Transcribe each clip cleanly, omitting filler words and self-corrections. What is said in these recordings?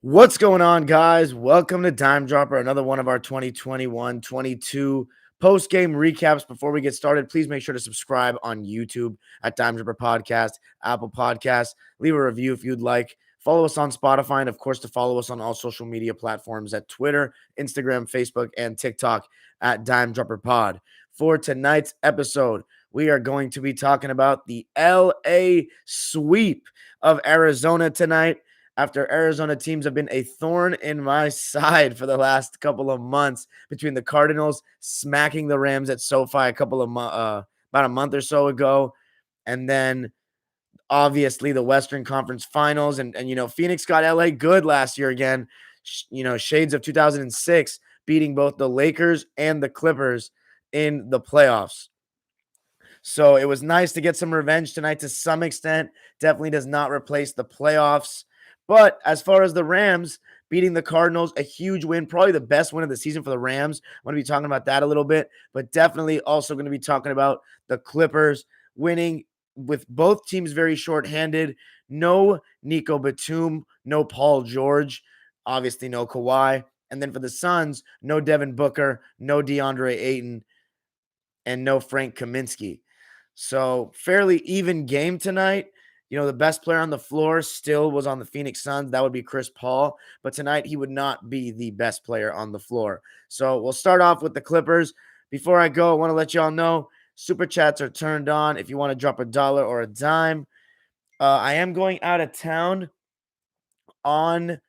What's going on, guys? Welcome to Dime Dropper, another one of our 2021-22 post-game recaps. Before we get started, please make sure to subscribe on YouTube at Dime Dropper Podcast, Apple Podcasts. Leave a review if you'd like. Follow us on Spotify, and of course, to follow us on all social media platforms at Twitter, Instagram, Facebook, and TikTok at Dime Dropper Pod. For tonight's episode, we are going to be talking about the LA sweep of Arizona tonight, after Arizona teams have been a thorn in my side for the last couple of months, between the Cardinals smacking the Rams at SoFi about a month or so ago, and then obviously the Western Conference Finals, and Phoenix got LA good last year again, shades of 2006, beating both the Lakers and the Clippers in the playoffs. So it was nice to get some revenge tonight to some extent. Definitely does not replace the playoffs. But as far as the Rams beating the Cardinals, a huge win, probably the best win of the season for the Rams. I'm going to be talking about that a little bit, but definitely also going to be talking about the Clippers winning with both teams very shorthanded. No Nico Batum, no Paul George, obviously no Kawhi. And then for the Suns, no Devin Booker, no DeAndre Ayton, and no Frank Kaminsky. So fairly even game tonight. The best player on the floor still was on the Phoenix Suns. That would be Chris Paul. But tonight he would not be the best player on the floor. So we'll start off with the Clippers. Before I go, I want to let y'all know super chats are turned on if you want to drop $1 or a dime. I am going out of town from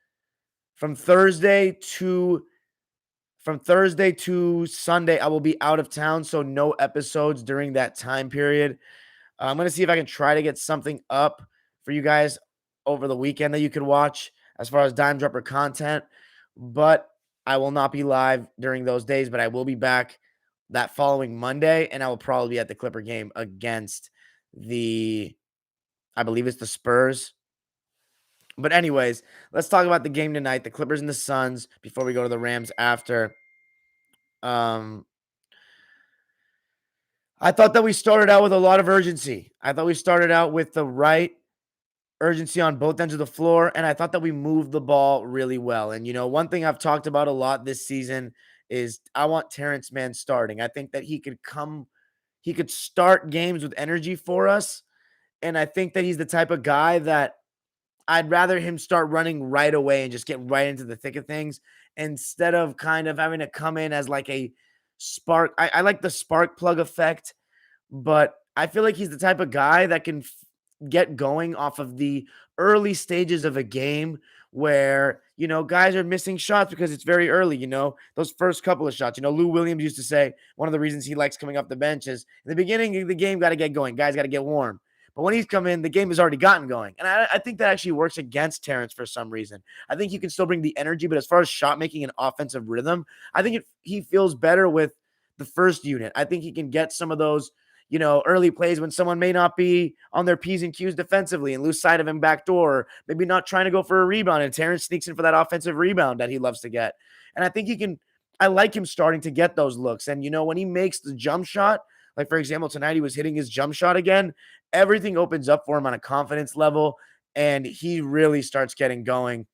Thursday to Sunday. I will be out of town, so no episodes during that time period. I'm going to see if I can try to get something up for you guys over the weekend that you could watch as far as Dime Dropper content, but I will not be live during those days, but I will be back that following Monday, and I will probably be at the Clipper game against I believe it's the Spurs. But anyways, let's talk about the game tonight, the Clippers and the Suns, before we go to the Rams after. I thought that we started out with a lot of urgency. I thought we started out with the right urgency on both ends of the floor, and I thought that we moved the ball really well. And, one thing I've talked about a lot this season is I want Terrence Mann starting. I think that he could start games with energy for us, and I think that he's the type of guy that I'd rather him start running right away and just get right into the thick of things instead of kind of having to come in as like a spark. I like the spark plug effect, but I feel like he's the type of guy that can get going off of the early stages of a game where, guys are missing shots because it's very early, those first couple of shots. Lou Williams used to say one of the reasons he likes coming off the bench is in the beginning of the game, got to get going. Guys got to get warm. But when he's come in, the game has already gotten going. And I think that actually works against Terrence for some reason. I think you can still bring the energy, but as far as shot making and offensive rhythm, I think he feels better with the first unit. I think he can get some of those, early plays when someone may not be on their P's and Q's defensively and lose sight of him backdoor, or maybe not trying to go for a rebound, and Terrence sneaks in for that offensive rebound that he loves to get. And I think I like him starting to get those looks. And, when he makes the jump shot, like, for example, tonight he was hitting his jump shot again, everything opens up for him on a confidence level, and he really starts getting going.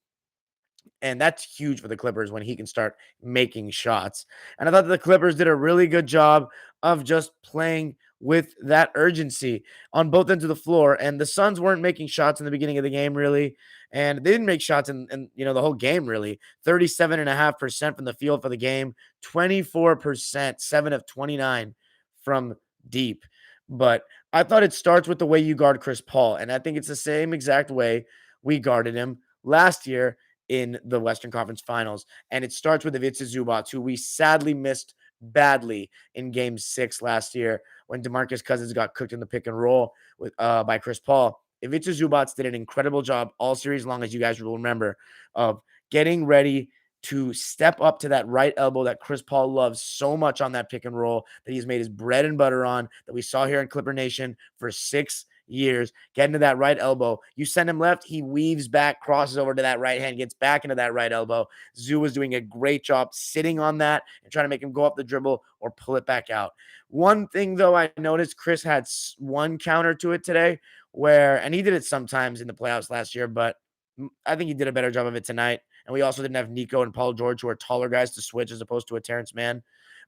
And that's huge for the Clippers when he can start making shots. And I thought the Clippers did a really good job of just playing with that urgency on both ends of the floor. And the Suns weren't making shots in the beginning of the game, really. And they didn't make shots in the whole game, really. 37.5% from the field for the game, 24%, 7 of 29 from deep. But I thought it starts with the way you guard Chris Paul. And I think it's the same exact way we guarded him last year in the Western Conference Finals. And it starts with Ivica Zubac, who we sadly missed badly in Game 6 last year when DeMarcus Cousins got cooked in the pick and roll by Chris Paul. Ivica Zubac did an incredible job all series long, as you guys will remember, of getting ready to step up to that right elbow that Chris Paul loves so much on that pick and roll, that he's made his bread and butter on, that we saw here in Clipper Nation for 6 years, getting to that right elbow. You send him left, he weaves back, crosses over to that right hand, gets back into that right elbow. Zoo was doing a great job sitting on that and trying to make him go up the dribble or pull it back out. One thing, though, I noticed Chris had one counter to it today where, and he did it sometimes in the playoffs last year, but I think he did a better job of it tonight. And we also didn't have Nico and Paul George, who are taller guys, to switch as opposed to a Terrence Mann.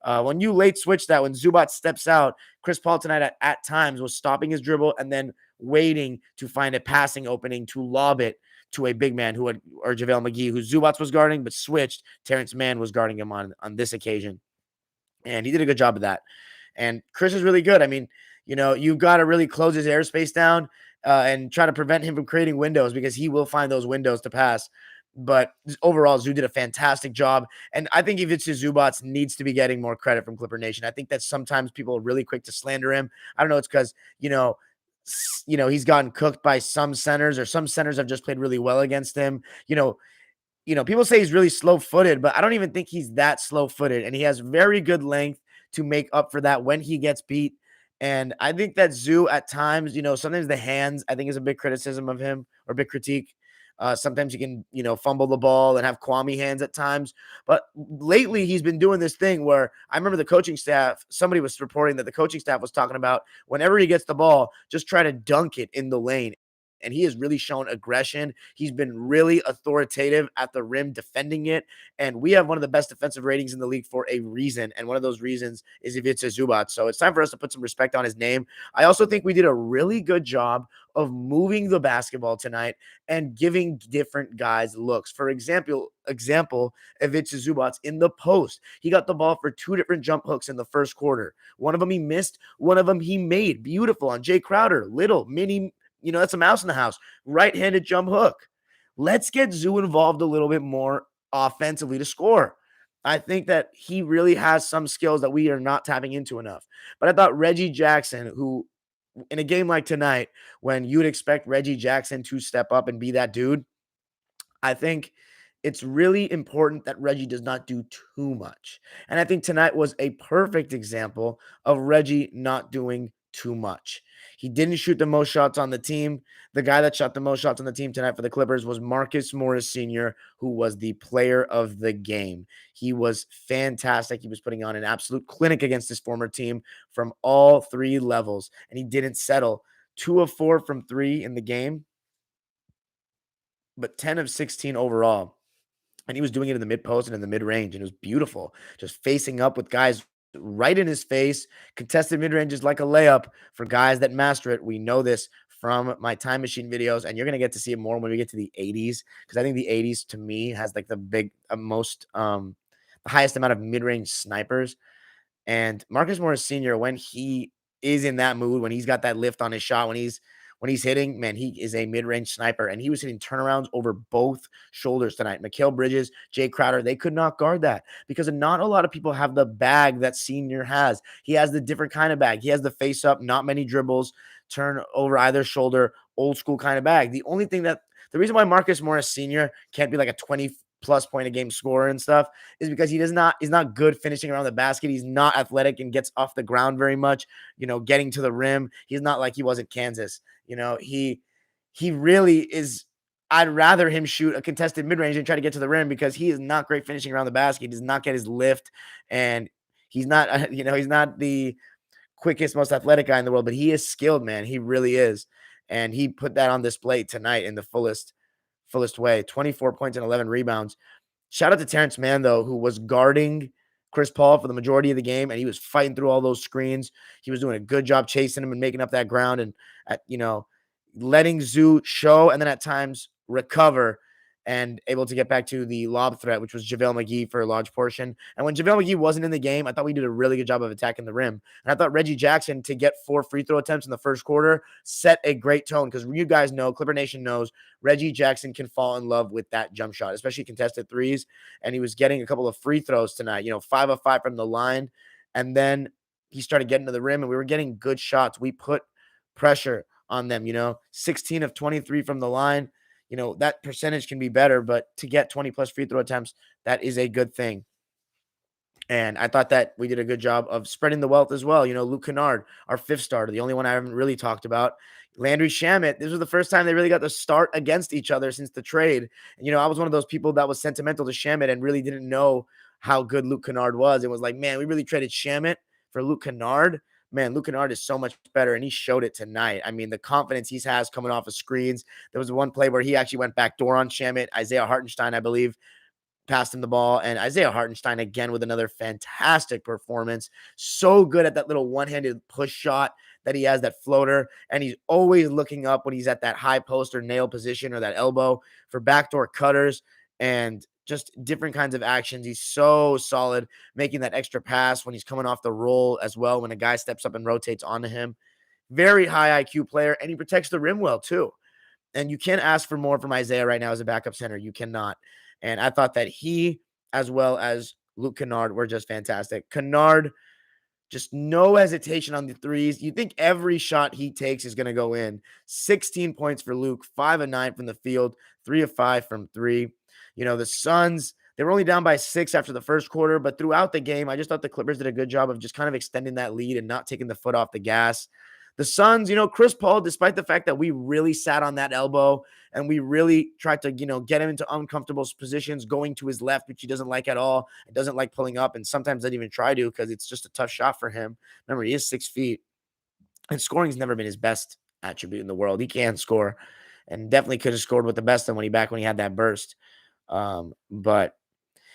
When you late switch that, when Zubac steps out, Chris Paul tonight at times was stopping his dribble and then waiting to find a passing opening to lob it to a big man or JaVale McGee, who Zubac was guarding, but switched. Terrence Mann was guarding him on this occasion. And he did a good job of that. And Chris is really good. I mean, you've got to really close his airspace down and try to prevent him from creating windows, because he will find those windows to pass. But overall, Zoo did a fantastic job. And I think Ivica Zubac needs to be getting more credit from Clipper Nation. I think that sometimes people are really quick to slander him. I don't know. It's because, he's gotten cooked by some centers, or some centers have just played really well against him. People say he's really slow-footed, but I don't even think he's that slow-footed. And he has very good length to make up for that when he gets beat. And I think that Zoo at times, sometimes the hands, I think, is a big criticism of him, or big critique. Sometimes he can, fumble the ball and have Kwame hands at times. But lately he's been doing this thing where I remember the coaching staff, somebody was reporting that the coaching staff was talking about whenever he gets the ball, just try to dunk it in the lane. And he has really shown aggression. He's been really authoritative at the rim defending it. And we have one of the best defensive ratings in the league for a reason. And one of those reasons is Ivica Zubac. So it's time for us to put some respect on his name. I also think we did a really good job of moving the basketball tonight and giving different guys looks. For example, Ivica Zubac in the post. He got the ball for 2 different jump hooks in the first quarter. One of them he missed. One of them he made. Beautiful on Jay Crowder. Little, mini, that's a mouse in the house. Right-handed jump hook. Let's get Zoo involved a little bit more offensively to score. I think that he really has some skills that we are not tapping into enough. But I thought Reggie Jackson, who in a game like tonight, when you would expect Reggie Jackson to step up and be that dude, I think it's really important that Reggie does not do too much. And I think tonight was a perfect example of Reggie not doing too much. He didn't shoot the most shots on the team. The guy that shot the most shots on the team tonight for the Clippers was Marcus Morris Sr., who was the player of the game. He was fantastic. He was putting on an absolute clinic against his former team from all 3 levels, and he didn't settle. 2 of 4 from 3 in the game, but 10 of 16 overall. And he was doing it in the mid-post and in the mid-range, and it was beautiful. Just facing up with guys right in his face. Contested mid-range is like a layup for guys that master it. We know this from my Time Machine videos, and you're going to get to see it more when we get to the 80s, because I think the 80s, to me, has like the the highest amount of mid-range snipers. And Marcus Morris Sr., when he is in that mood, when he's got that lift on his shot, when he's hitting, man, he is a mid-range sniper. And he was hitting turnarounds over both shoulders tonight. Mikal Bridges, Jay Crowder, they could not guard that, because not a lot of people have the bag that Senior has. He has the different kind of bag. He has the face up, not many dribbles, turn over either shoulder, old school kind of bag. The reason why Marcus Morris Sr. can't be like a 20+ point a game scorer and stuff is because he's not good finishing around the basket. He's not athletic and gets off the ground very much, getting to the rim. He's not like he was at Kansas. He really is. I'd rather him shoot a contested mid-range and try to get to the rim, because he is not great finishing around the basket. He does not get his lift, and he's not, he's not the quickest, most athletic guy in the world, but he is skilled, man. He really is. And he put that on display tonight in the fullest way. 24 points and 11 rebounds. Shout out to Terrence Mann, though, who was guarding Chris Paul for the majority of the game, and he was fighting through all those screens. He was doing a good job chasing him and making up that ground, and letting Zoo show, and then at times recover, and able to get back to the lob threat, which was JaVale McGee for a large portion. And when JaVale McGee wasn't in the game, I thought we did a really good job of attacking the rim. And I thought Reggie Jackson, to get 4 free throw attempts in the first quarter, set a great tone, because you guys know, Clipper Nation knows, Reggie Jackson can fall in love with that jump shot, especially contested threes. And he was getting a couple of free throws tonight, 5 of 5 from the line. And then he started getting to the rim, and we were getting good shots. We put pressure on them, 16 of 23 from the line. That percentage can be better, but to get 20+ free throw attempts, that is a good thing. And I thought that we did a good job of spreading the wealth as well. Luke Kennard, our fifth starter, the only one I haven't really talked about. Landry Shamet, this was the first time they really got to start against each other since the trade. And, I was one of those people that was sentimental to Shamet and really didn't know how good Luke Kennard was. It was like, man, we really traded Shamet for Luke Kennard. Man, Luke Kennard is so much better, and he showed it tonight. I mean, the confidence he has coming off of screens. There was one play where he actually went backdoor on Shamet. Isaiah Hartenstein, I believe, passed him the ball, and Isaiah Hartenstein again with another fantastic performance. So good at that little one-handed push shot that he has, that floater, and he's always looking up when he's at that high post or nail position or that elbow for backdoor cutters and just different kinds of actions. He's so solid making that extra pass when he's coming off the roll as well, when a guy steps up and rotates onto him. Very high IQ player, and he protects the rim well too. And you can't ask for more from Isaiah right now as a backup center. You cannot. And I thought that he, as well as Luke Kennard, were just fantastic. Kennard, just no hesitation on the threes. You think every shot he takes is going to go in. 16 points for Luke, 5 of 9 from the field, 3 of 5 from three. The Suns, they were only down by 6 after the first quarter, but throughout the game, I just thought the Clippers did a good job of just kind of extending that lead and not taking the foot off the gas. The Suns, Chris Paul, despite the fact that we really sat on that elbow and we really tried to, get him into uncomfortable positions, going to his left, which he doesn't like at all. He doesn't like pulling up, and sometimes doesn't even try to because it's just a tough shot for him. Remember, he is 6 feet, and scoring's never been his best attribute in the world. He can score, and definitely could have scored with the best of when he had that burst. But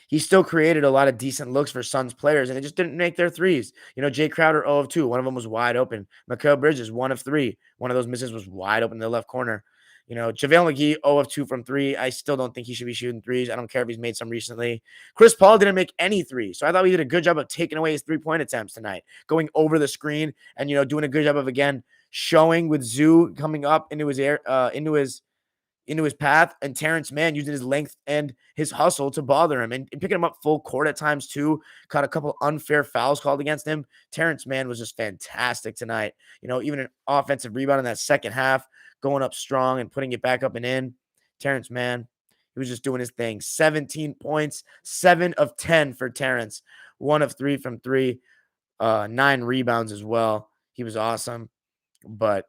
he still created a lot of decent looks for Suns players, and they just didn't make their threes. Jay Crowder, 0 of 2. One of them was wide open. Mikal Bridges, 1 of 3. One of those misses was wide open in the left corner. JaVale McGee, 0 of 2 from 3. I still don't think he should be shooting threes. I don't care if he's made some recently. Chris Paul didn't make any threes, so I thought we did a good job of taking away his three-point attempts tonight, going over the screen and, doing a good job of, again, showing with Zoo coming up into his path, and Terrence Mann using his length and his hustle to bother him and picking him up full court at times too. Caught a couple unfair fouls called against him. Terrence Mann was just fantastic tonight. Even an offensive rebound in that second half, going up strong and putting it back up and in. Terrence Mann, he was just doing his thing. 17 points, 7 of 10 for Terrence, 1 of 3 from 3, 9 rebounds as well. He was awesome. But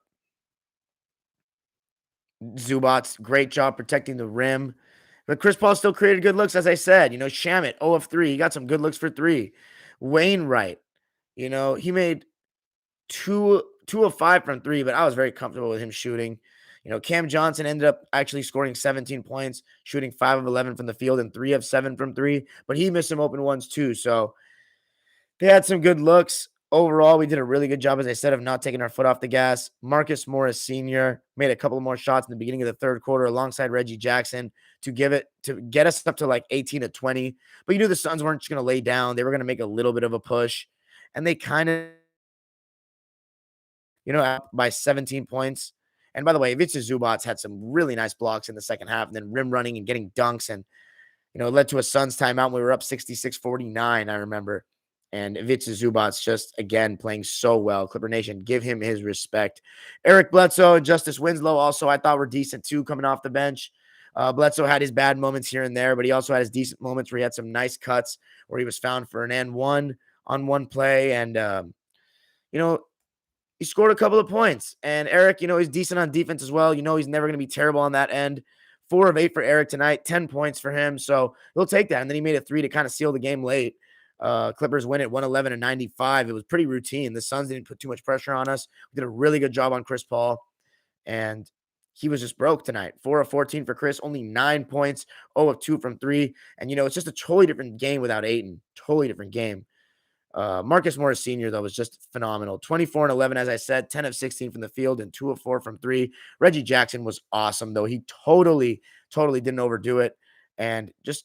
Zubats, great job protecting the rim. But Chris Paul still created good looks, as I said. Shamet, 0 of 3. He got some good looks for 3. Wainwright, he made two of 5 from 3, but I was very comfortable with him shooting. Cam Johnson ended up actually scoring 17 points, shooting 5 of 11 from the field and 3 of 7 from 3, but he missed some open ones too. So they had some good looks. Overall, we did a really good job, as I said, of not taking our foot off the gas. Marcus Morris Sr. made a couple more shots in the beginning of the third quarter alongside Reggie Jackson to get us up to like 18 to 20. But you knew the Suns weren't just going to lay down. They were going to make a little bit of a push. And they kind of, up by 17 points. And by the way, Ivica Zubats had some really nice blocks in the second half, and then rim running and getting dunks. And, it led to a Suns timeout. We were up 66-49, I remember. And Ivica Zubats just, again, playing so well. Clipper Nation, give him his respect. Eric Bledsoe and Justice Winslow also, I thought, were decent too coming off the bench. Bledsoe had his bad moments here and there, but he also had his decent moments where he had some nice cuts where he was found for an and one on one play. And, he scored a couple of points. And Eric, he's decent on defense as well. He's never going to be terrible on that end. 4 of 8 for Eric tonight, 10 points for him. So he'll take that. And then he made a 3 to kind of seal the game late. Clippers win at 111-95. It was pretty routine. The Suns didn't put too much pressure on us. We did a really good job on Chris Paul, and he was just broke tonight. 4 of 14 for Chris, only 9 points, 0 of 2 from 3. And, it's just a totally different game without Ayton. Totally different game. Marcus Morris Sr., though, was just phenomenal. 24 and 11, as I said, 10 of 16 from the field and 2 of 4 from 3. Reggie Jackson was awesome, though. He totally didn't overdo it and just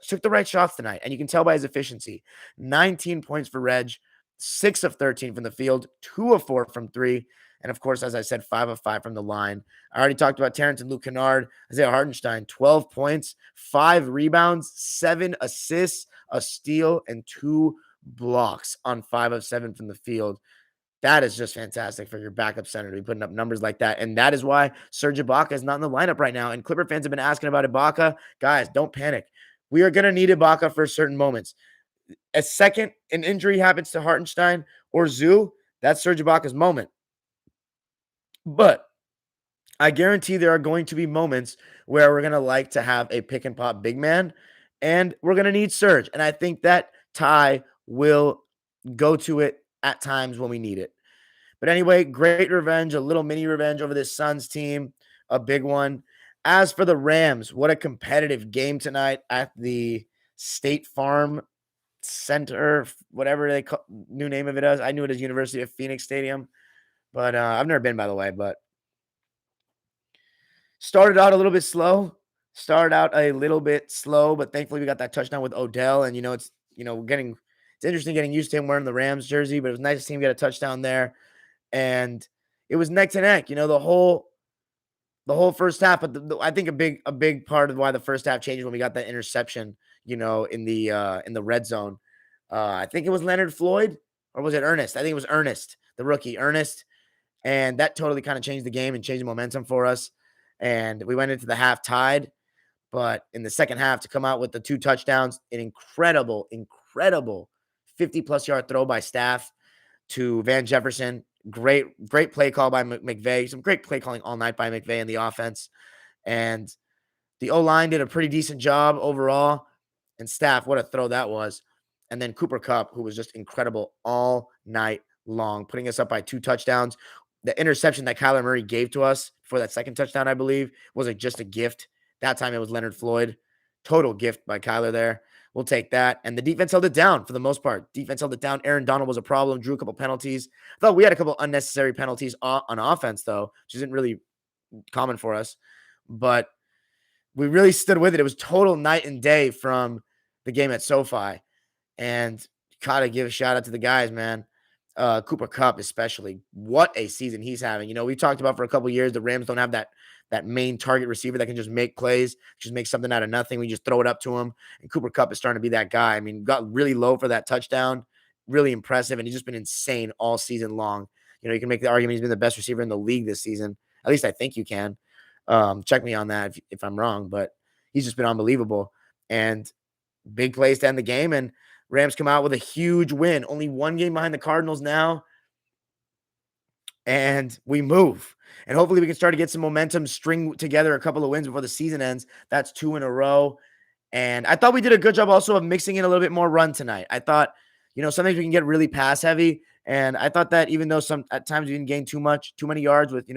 took the right shots tonight, and you can tell by his efficiency. 19 points for Reg, 6 of 13 from the field, 2 of 4 from 3, and of course, as I said, 5 of 5 from the line. I already talked about Terrence and Luke Kennard. Isaiah Hartenstein, 12 points, 5 rebounds, 7 assists, a steal, and 2 blocks on 5 of 7 from the field. That is just fantastic for your backup center to be putting up numbers like that. And that is why Serge Ibaka is not in the lineup right now. And Clipper fans have been asking about Ibaka. Guys, don't panic. We are going to need Ibaka for certain moments. A second an injury happens to Hartenstein or Zoo, that's Serge Ibaka's moment. But I guarantee there are going to be moments where we're going to like to have a pick and pop big man, and we're going to need Serge. And I think that Ty will go to it at times when we need it. But anyway, great revenge, a little mini revenge over this Suns team, a big one. As for the Rams, what a competitive game tonight at the State Farm Center, whatever they call new name of it is. I knew it as University of Phoenix Stadium, but I've never been, by the way. But started out a little bit slow. But thankfully we got that touchdown with Odell, and it's it's interesting getting used to him wearing the Rams jersey, but it was nice to see him get a touchdown there, and it was neck to neck. The whole first half, but I think a big part of why the first half changed when we got that interception, in the red zone. I think it was Leonard Floyd, or was it Ernest? I think it was Ernest, the rookie Ernest, and that totally kind of changed the game and changed the momentum for us. And we went into the half tied, but in the second half to come out with the 2 touchdowns, an incredible 50+ yard throw by Steph to Van Jefferson. Great play call by McVay. Some great play calling all night by McVay in the offense. And the O-line did a pretty decent job overall. And Steph, what a throw that was. And then Cooper Kupp, who was just incredible all night long, putting us up by 2 touchdowns. The interception that Kyler Murray gave to us for that second touchdown, I believe, was just a gift. That time it was Leonard Floyd. Total gift by Kyler there. We'll take that. And the defense held it down for the most part. Defense held it down. Aaron Donald was a problem, drew a couple penalties. I thought we had a couple unnecessary penalties on offense, though, which isn't really common for us. But we really stood with it. It was total night and day from the game at SoFi. And gotta give a shout out to the guys, man. Cooper Kupp, especially. What a season he's having. We talked about for a couple years the Rams don't have that main target receiver that can just make plays, just make something out of nothing. We just throw it up to him. And Cooper Kupp is starting to be that guy. I mean, got really low for that touchdown. Really impressive. And he's just been insane all season long. You can make the argument he's been the best receiver in the league this season. At least I think you can. Check me on that if I'm wrong. But he's just been unbelievable. And big plays to end the game. And Rams come out with a huge win. Only 1 game behind the Cardinals now. And we move. And hopefully we can start to get some momentum, string together a couple of wins before the season ends. That's 2 in a row. And I thought we did a good job also of mixing in a little bit more run tonight. I thought, sometimes we can get really pass heavy. And I thought that even though at times we didn't gain too many yards with,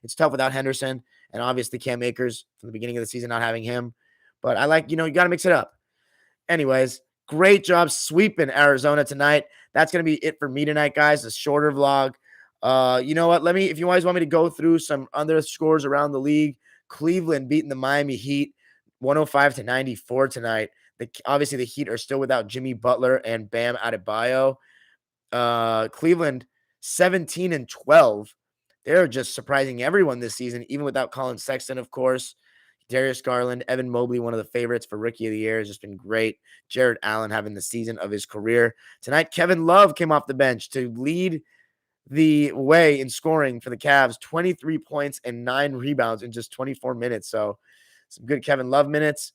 it's tough without Henderson and obviously Cam Akers from the beginning of the season, not having him. But I like, you got to mix it up. Anyways, great job sweeping Arizona tonight. That's going to be it for me tonight, guys. A shorter vlog. You know what? If you guys want me to go through some other scores around the league, Cleveland beating the Miami Heat 105-94 tonight. Obviously, the Heat are still without Jimmy Butler and Bam Adebayo. Cleveland 17-12. They're just surprising everyone this season, even without Colin Sexton, of course. Darius Garland, Evan Mobley, one of the favorites for Rookie of the Year, has just been great. Jared Allen having the season of his career. Tonight, Kevin Love came off the bench to lead the way in scoring for the Cavs. 23 points and 9 rebounds in just 24 minutes. So some good Kevin Love minutes.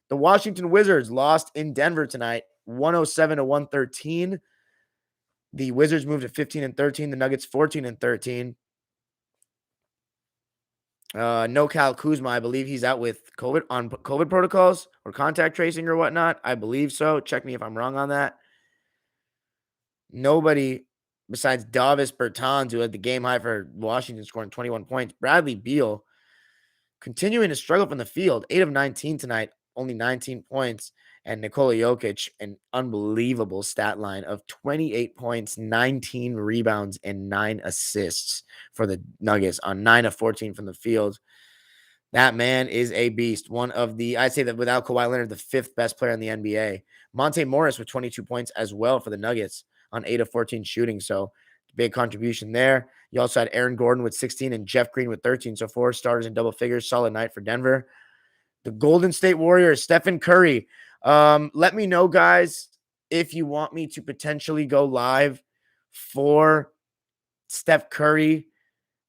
The Washington Wizards lost in Denver tonight, 107-113. The Wizards moved to 15-13. The Nuggets 14-13. No Kyle Kuzma. I believe he's out with COVID protocols or contact tracing or whatnot. I believe so. Check me if I'm wrong on that. Nobody besides Davis Bertans, who had the game high for Washington, scoring 21 points. Bradley Beal continuing to struggle from the field. 8 of 19 tonight, only 19 points. And Nikola Jokic, an unbelievable stat line of 28 points, 19 rebounds, and 9 assists for the Nuggets on 9 of 14 from the field. That man is a beast. I'd say that without Kawhi Leonard, the 5th best player in the NBA. Monte Morris with 22 points as well for the Nuggets on 8 of 14 shooting. So big contribution there. You also had Aaron Gordon with 16 and Jeff Green with 13. So 4 starters in double figures. Solid night for Denver. The Golden State Warriors, Stephen Curry. Let me know, guys, if you want me to potentially go live for Steph Curry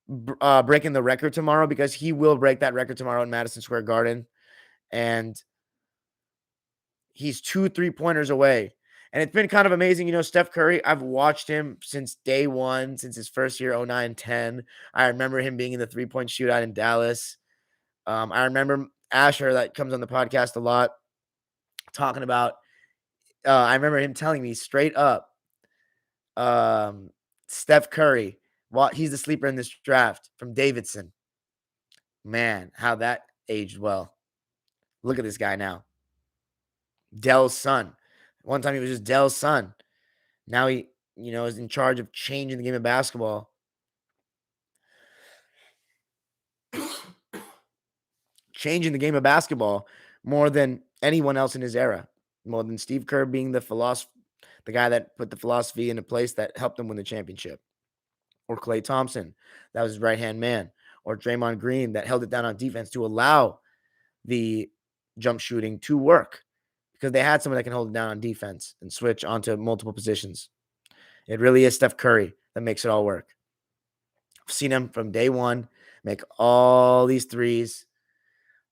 breaking the record tomorrow, because he will break that record tomorrow in Madison Square Garden. And he's 2 3-pointers away. And it's been kind of amazing. Steph Curry, I've watched him since day one, since his first year, 09-10. I remember him being in the three-point shootout in Dallas. I remember Asher, that comes on the podcast a lot, talking about, I remember him telling me straight up, Steph Curry, he's the sleeper in this draft from Davidson. Man, how that aged well. Look at this guy now. Dell's son. One time he was just Dell's son. Now he, is in charge of changing the game of basketball. Changing the game of basketball more than anyone else in his era. More than Steve Kerr being the guy that put the philosophy into place that helped him win the championship. Or Klay Thompson, that was his right-hand man. Or Draymond Green, that held it down on defense to allow the jump shooting to work, because they had someone that can hold it down on defense and switch onto multiple positions. It really is Steph Curry that makes it all work. I've seen him from day one make all these threes,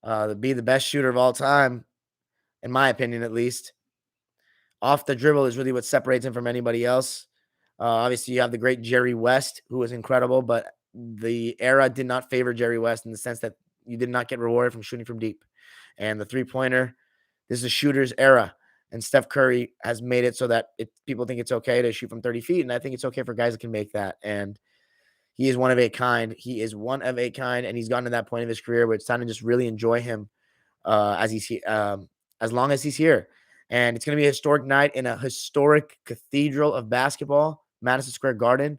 be the best shooter of all time, in my opinion at least. Off the dribble is really what separates him from anybody else. Obviously, you have the great Jerry West, who was incredible, but the era did not favor Jerry West in the sense that you did not get rewarded from shooting from deep. And the three-pointer, this is a shooter's era. And Steph Curry has made it so that people think it's okay to shoot from 30 feet. And I think it's okay for guys that can make that. And he is one of a kind. He is one of a kind. And he's gotten to that point of his career where it's time to just really enjoy him as long as he's here. And it's going to be a historic night in a historic cathedral of basketball, Madison Square Garden.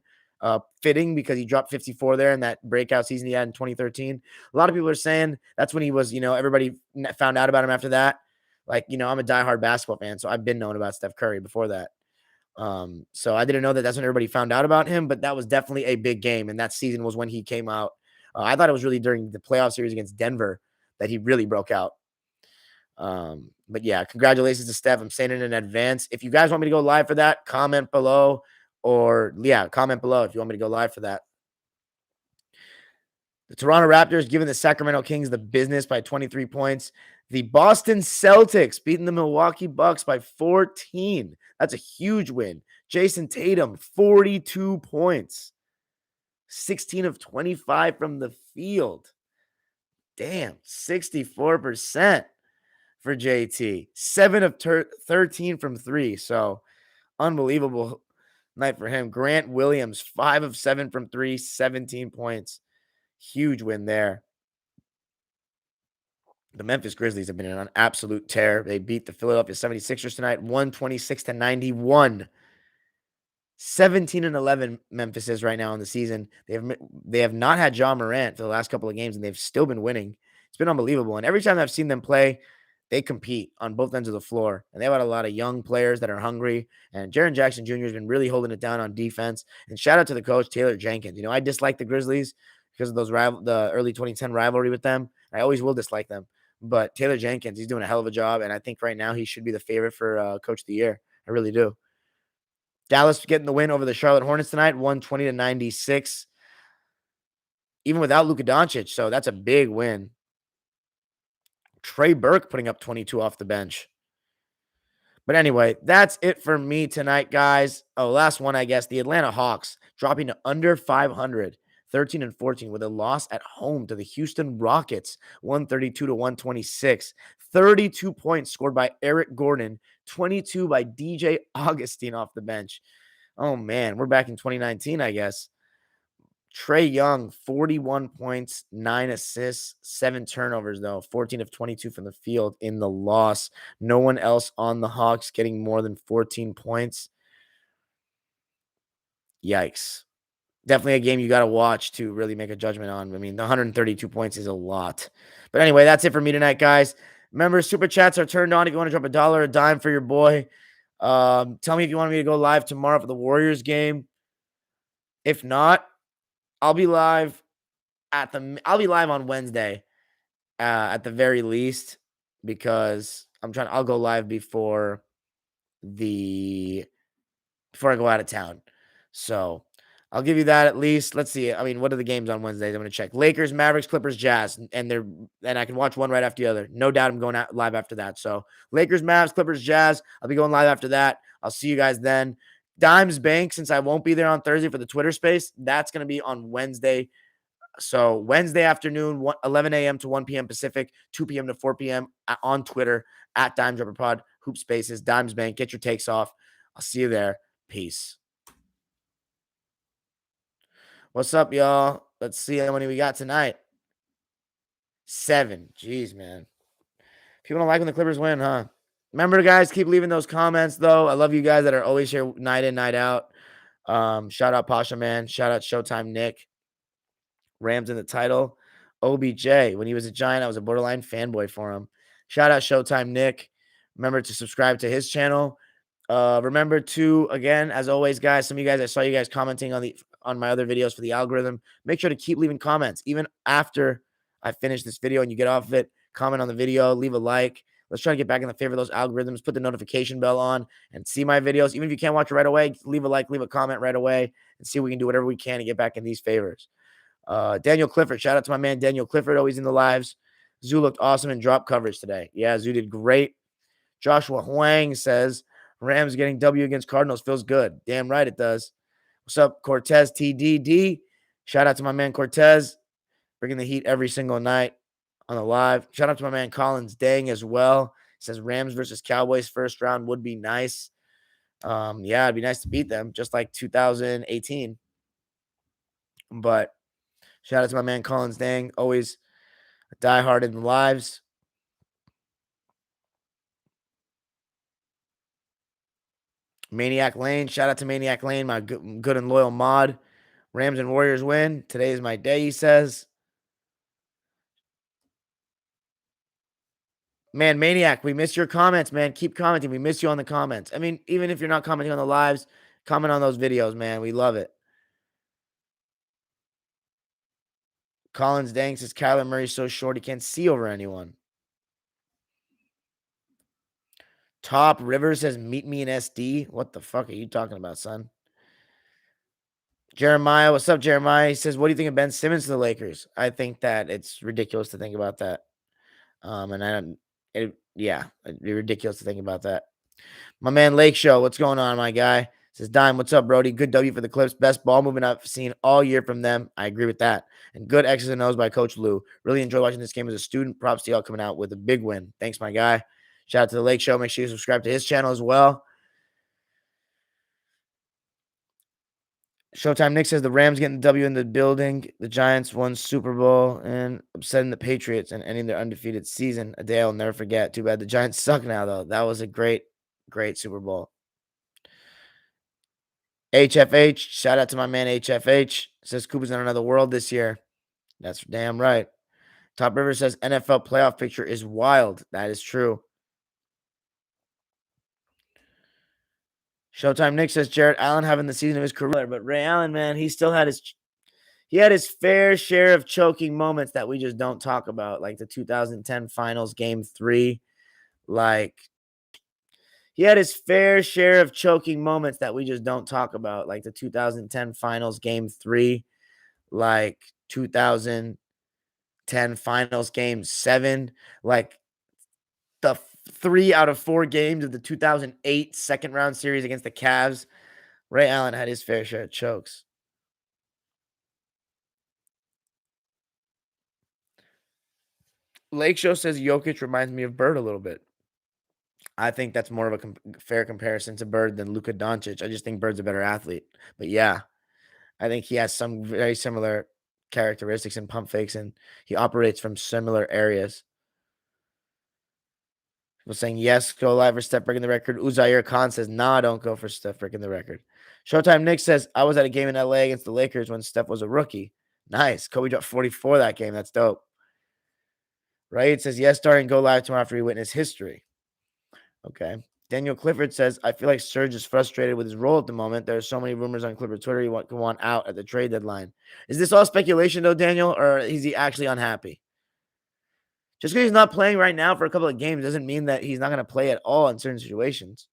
Fitting, because he dropped 54 there in that breakout season he had in 2013. A lot of people are saying that's when he was, everybody found out about him after that. Like, I'm a diehard basketball fan, so I've been knowing about Steph Curry before that. So I didn't know that that's when everybody found out about him, but that was definitely a big game. And that season was when he came out. I thought it was really during the playoff series against Denver that he really broke out. But yeah, congratulations to Steph. I'm saying it in advance. If you guys want me to go live for that, comment below. Comment below if you want me to go live for that. The Toronto Raptors giving the Sacramento Kings the business by 23 points. The Boston Celtics beating the Milwaukee Bucks by 14. That's a huge win. Jason Tatum, 42 points. 16 of 25 from the field. Damn, 64% for JT. 7 of 13 from 3. So, unbelievable night for him. Grant Williams, 5 of 7 from 3, 17 points. Huge win there. The Memphis Grizzlies have been on an absolute tear. They beat the Philadelphia 76ers tonight, 126-91. 17-11 Memphis is right now in the season. They have not had Ja Morant for the last couple of games, and they've still been winning. It's been unbelievable. And every time I've seen them play, they compete on both ends of the floor. And they've had a lot of young players that are hungry. And Jaren Jackson Jr. has been really holding it down on defense. And shout out to the coach, Taylor Jenkins. I dislike the Grizzlies because of the early 2010 rivalry with them. I always will dislike them. But Taylor Jenkins, he's doing a hell of a job. And I think right now he should be the favorite for Coach of the Year. I really do. Dallas getting the win over the Charlotte Hornets tonight, 120-96. Even without Luka Doncic. So that's a big win. Trey Burke putting up 22 off the bench. But anyway, that's it for me tonight, guys. Oh, last one, I guess. The Atlanta Hawks dropping to under 500, 13-14, with a loss at home to the Houston Rockets, 132-126. 32 points scored by Eric Gordon, 22 by DJ Augustine off the bench. Oh, man, we're back in 2019, I guess. Trae Young, 41 points, 9 assists, 7 turnovers, though. 14 of 22 from the field in the loss. No one else on the Hawks getting more than 14 points. Yikes. Definitely a game you got to watch to really make a judgment on. I mean, the 132 points is a lot. But anyway, that's it for me tonight, guys. Remember, super chats are turned on if you want to drop $1 a dime for your boy. Tell me if you want me to go live tomorrow for the Warriors game. If not, I'll be live on Wednesday at the very least, because I'll go live before I go out of town. So I'll give you that at least. Let's see. I mean, what are the games on Wednesdays? I'm going to check. Lakers, Mavericks, Clippers, Jazz, and I can watch one right after the other. No doubt I'm going live after that. So Lakers, Mavs, Clippers, Jazz. I'll be going live after that. I'll see you guys then. Dimes Bank, since I won't be there on Thursday for the Twitter space, that's going to be on Wednesday. So Wednesday afternoon, 11 a.m. to 1 p.m. Pacific, 2 p.m. to 4 p.m. On Twitter at Dimes Dropper Pod, Hoop Spaces, Dimes Bank. Get your takes off. I'll see you there. Peace. What's up, y'all? Let's see how many we got tonight. 7. Jeez, man. People don't like when the Clippers win, huh? Remember, guys, keep leaving those comments, though. I love you guys that are always here night in, night out. Shout out Pasha Man. Shout out Showtime Nick. Rams in the title. OBJ. When he was a Giant, I was a borderline fanboy for him. Shout out Showtime Nick. Remember to subscribe to his channel. Remember to, again, as always, guys, some of you guys, I saw you guys commenting on my other videos for the algorithm. Make sure to keep leaving comments. Even after I finish this video and you get off of it, comment on the video, leave a like. Let's try to get back in the favor of those algorithms. Put the notification bell on and see my videos. Even if you can't watch it right away, leave a like, leave a comment right away, and see if we can do whatever we can to get back in these favors. Daniel Clifford, shout out to my man Daniel Clifford, always in the lives. Zoo looked awesome in drop coverage today. Yeah, Zoo did great. Joshua Huang says, Rams getting W against Cardinals feels good. Damn right it does. What's up, Cortez TDD? Shout out to my man Cortez, bringing the heat every single night on the live. Shout out to my man Collins Dang as well. He says Rams versus Cowboys first round would be nice. Yeah, it'd be nice to beat them, just like 2018. But shout out to my man Collins Dang, always a diehard in the lives. Maniac Lane, shout out to Maniac Lane, my good and loyal mod. Rams and Warriors win. Today is my day, he says. Man, Maniac, we miss your comments, man. Keep commenting. We miss you on the comments. I mean, even if you're not commenting on the lives, comment on those videos, man. We love it. Collins Dang says Kyler Murray's so short he can't see over anyone. Top River says meet me in SD. What the fuck are you talking about, son? Jeremiah, what's up, Jeremiah? He says, what do you think of Ben Simmons to the Lakers? I think that it's ridiculous to think about that. And I don't, it'd be ridiculous to think about that. My man Lake Show, what's going on, my guy? Says Dime, what's up, Brody? Good W for the Clips. Best ball movement I've seen all year from them. I agree with that. And good X's and O's by Coach Lou. Really enjoy watching this game as a student. Props to y'all coming out with a big win. Thanks, my guy. Shout out to the Lake Show. Make sure you subscribe to his channel as well. Showtime Nick says the Rams getting the W in the building. The Giants won Super Bowl and upsetting the Patriots and ending their undefeated season. A day I'll never forget. Too bad the Giants suck now, though. That was a great Super Bowl. HFH, shout out to my man HFH. Says Cooper's in another world this year. That's damn right. Top River says NFL playoff picture is wild. That is true. Showtime Nick says Jarrett Allen having the season of his career, but Ray Allen, man, he had his fair share of choking moments that we just don't talk about, like the 2010 Finals Game 3. Like, he had his fair share of choking moments that we just don't talk about, like the 2010 Finals Game 3, like 2010 Finals Game 7, like the 3 out of 4 games of the 2008 second round series against the Cavs. Ray Allen had his fair share of chokes. Lake Show says Jokic reminds me of Bird a little bit. I think that's more of a fair comparison to Bird than Luka Doncic. I just think Bird's a better athlete. But yeah, I think he has some very similar characteristics and pump fakes, and he operates from similar areas. People saying yes, go live for Steph breaking the record. Uzair Khan says, nah, don't go for Steph breaking the record. Showtime Nick says, I was at a game in LA against the Lakers when Steph was a rookie. Nice. Kobe dropped 44 that game. That's dope. Right? It says, yes, starting go live tomorrow after we witness history. Okay. Daniel Clifford says, I feel like Serge is frustrated with his role at the moment. There are so many rumors on Clifford Twitter he want out at the trade deadline. Is this all speculation, though, Daniel, or is he actually unhappy? Just because he's not playing right now for a couple of games doesn't mean that he's not going to play at all in certain situations.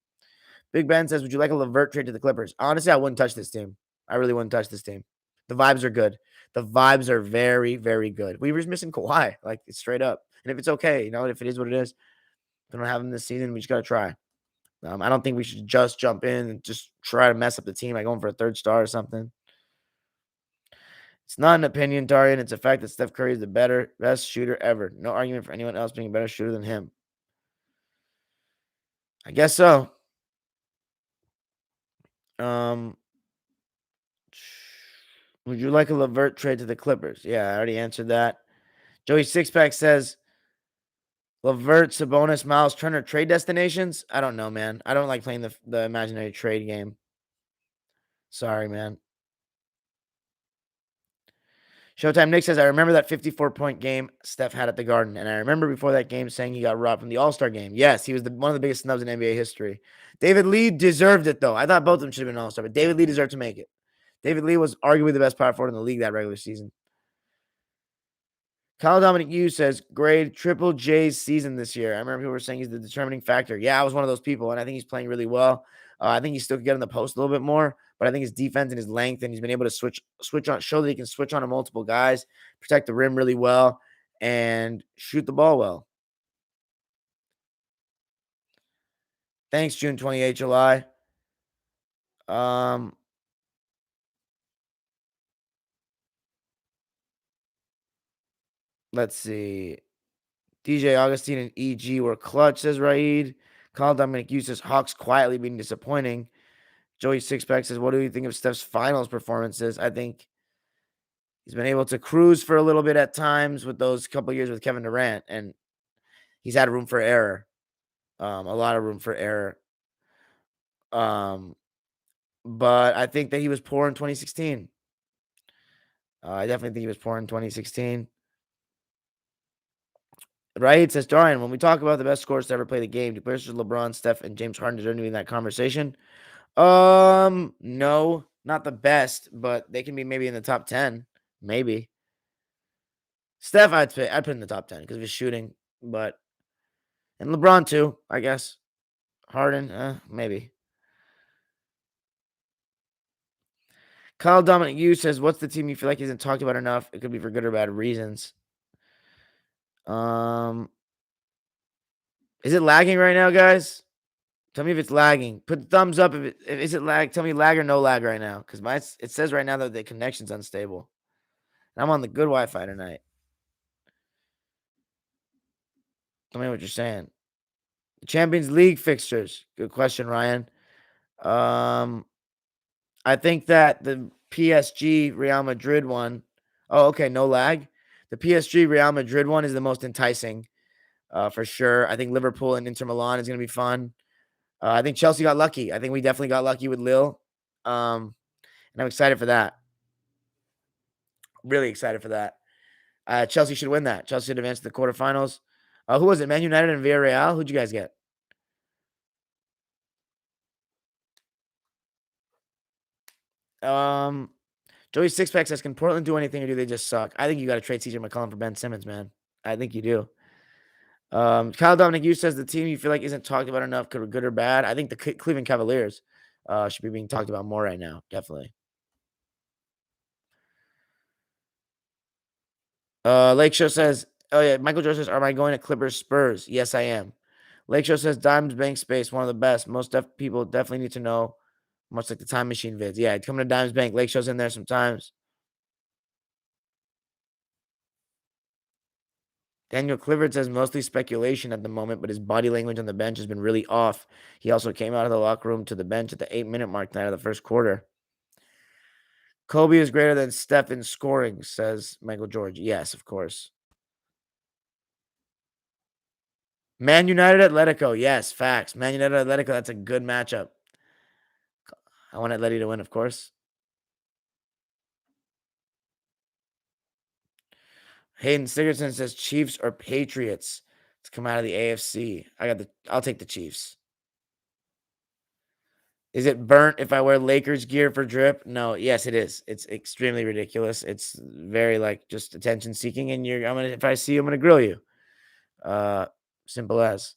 Big Ben says, would you like a LeVert trade to the Clippers? Honestly, I wouldn't touch this team. I really wouldn't touch this team. The vibes are good. The vibes are very, very good. We were just missing Kawhi, like straight up. And if it's okay, if it is what it is, we don't have him this season. We just got to try. I don't think we should just jump in and just try to mess up the team by going for a third star or something. It's not an opinion, Darian. It's a fact that Steph Curry is the best shooter ever. No argument for anyone else being a better shooter than him. I guess so. Um, would you like a LeVert trade to the Clippers? Yeah, I already answered that. Joey Sixpack says LeVert, Sabonis, Miles Turner trade destinations. I don't know, man. I don't like playing the imaginary trade game. Sorry, man. Showtime Nick says, I remember that 54-point game Steph had at the Garden, and I remember before that game saying he got robbed from the All-Star game. Yes, he was one of the biggest snubs in NBA history. David Lee deserved it, though. I thought both of them should have been All-Star, but David Lee deserved to make it. David Lee was arguably the best power forward in the league that regular season. Kyle Dominic Yu says, grade Triple J's season this year. I remember people were saying he's the determining factor. Yeah, I was one of those people, and I think he's playing really well. I think he still could get in the post a little bit more, but I think his defense and his length, and he's been able to switch on, show that he can switch on to multiple guys, protect the rim really well, and shoot the ball well. Thanks, June 28, July. Let's see. DJ Augustine and EG were clutch, says Raid. Kyle Dominic Yu says Hawks quietly being disappointing. Joey Sixpack says, what do you think of Steph's finals performances? I think he's been able to cruise for a little bit at times with those couple years with Kevin Durant, and he's had room for error, a lot of room for error. But I think that he was poor in 2016. I definitely think he was poor in 2016. Right, says Dorian, when we talk about the best scorers to ever play the game, do players like LeBron, Steph, and James Harden deserve to be in that conversation? No, not the best, but they can be maybe in the top 10, maybe. Steph, I'd put in the top 10 because of his shooting, and LeBron too, I guess. Harden, maybe. Kyle Dominic Yu says, what's the team you feel like isn't talked about enough? It could be for good or bad reasons. Is it lagging right now, guys? Tell me if it's lagging. Put thumbs up if is it lag. Tell me lag or no lag right now, because it says right now that the connection's unstable. And I'm on the good Wi-Fi tonight. Tell me what you're saying. The Champions League fixtures. Good question, Ryan. I think that the PSG Real Madrid one. Oh, okay, no lag. The PSG Real Madrid one is the most enticing, for sure. I think Liverpool and Inter Milan is going to be fun. I think Chelsea got lucky. I think we definitely got lucky with Lille. And I'm excited for that. Really excited for that. Chelsea should win that. Chelsea should advance to the quarterfinals. Who was it? Man United and Villarreal? Who'd you guys get? Joey Sixpack says, can Portland do anything or do they just suck? I think you got to trade CJ McCollum for Ben Simmons, man. I think you do. Kyle Dominic Yu says the team you feel like isn't talked about enough, good or bad. I think the Cleveland Cavaliers should be being talked about more right now. Definitely. Lake Show says, oh yeah, Michael Joe says, am I going to Clippers Spurs? Yes, I am. Lake Show says, Dimes Bank Space, one of the best. Most people definitely need to know, much like the Time Machine vids. Yeah, coming to Dimes Bank. Lake Show's in there sometimes. Daniel Clifford says mostly speculation at the moment, but his body language on the bench has been really off. He also came out of the locker room to the bench at the 8-minute mark tonight of the first quarter. Kobe is greater than Steph in scoring, says Michael George. Yes, of course. Man United Atletico. Yes, facts. Man United Atletico. That's a good matchup. I want Atleti to win, of course. Hayden Sigurdsson says Chiefs or Patriots to come out of the AFC. I'll take the Chiefs. Is it burnt if I wear Lakers gear for drip? No, yes, it is. It's extremely ridiculous. It's very just attention seeking, and if I see you, I'm gonna grill you. Simple as.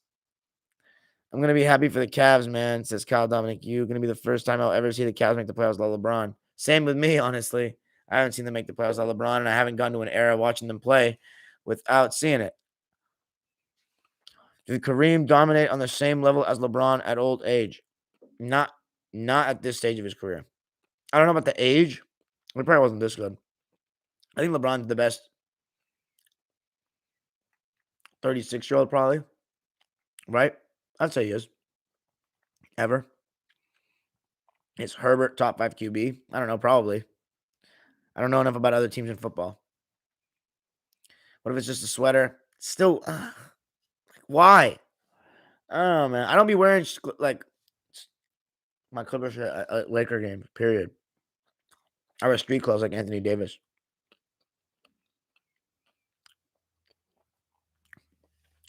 I'm gonna be happy for the Cavs, man, says Kyle Dominic. Gonna be the first time I'll ever see the Cavs make the playoffs without LeBron. Same with me, honestly. I haven't seen them make the playoffs without LeBron, and I haven't gone to an era watching them play without seeing it. Did Kareem dominate on the same level as LeBron at old age? Not at this stage of his career. I don't know about the age. He probably wasn't this good. I think LeBron's the best 36-year-old probably. Right? I'd say he is. Ever. Is Herbert top 5 QB? I don't know, probably. I don't know enough about other teams in football. What if it's just a sweater? Still, why? Oh, man. I don't be wearing, like, my Clippers shirt at Laker game, period. I wear street clothes like Anthony Davis.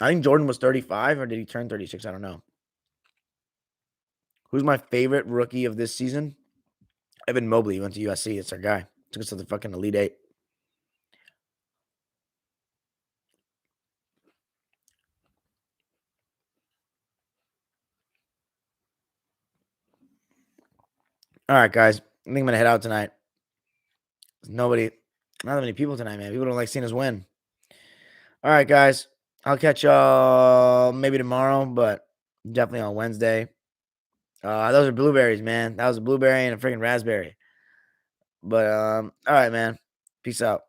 I think Jordan was 35, or did he turn 36? I don't know. Who's my favorite rookie of this season? Evan Mobley. He went to USC. It's our guy. Took us to the fucking Elite Eight. All right, guys. I think I'm going to head out tonight. Not that many people tonight, man. People don't like seeing us win. All right, guys. I'll catch y'all maybe tomorrow, but definitely on Wednesday. Those are blueberries, man. That was a blueberry and a freaking raspberry. But all right, man. Peace out.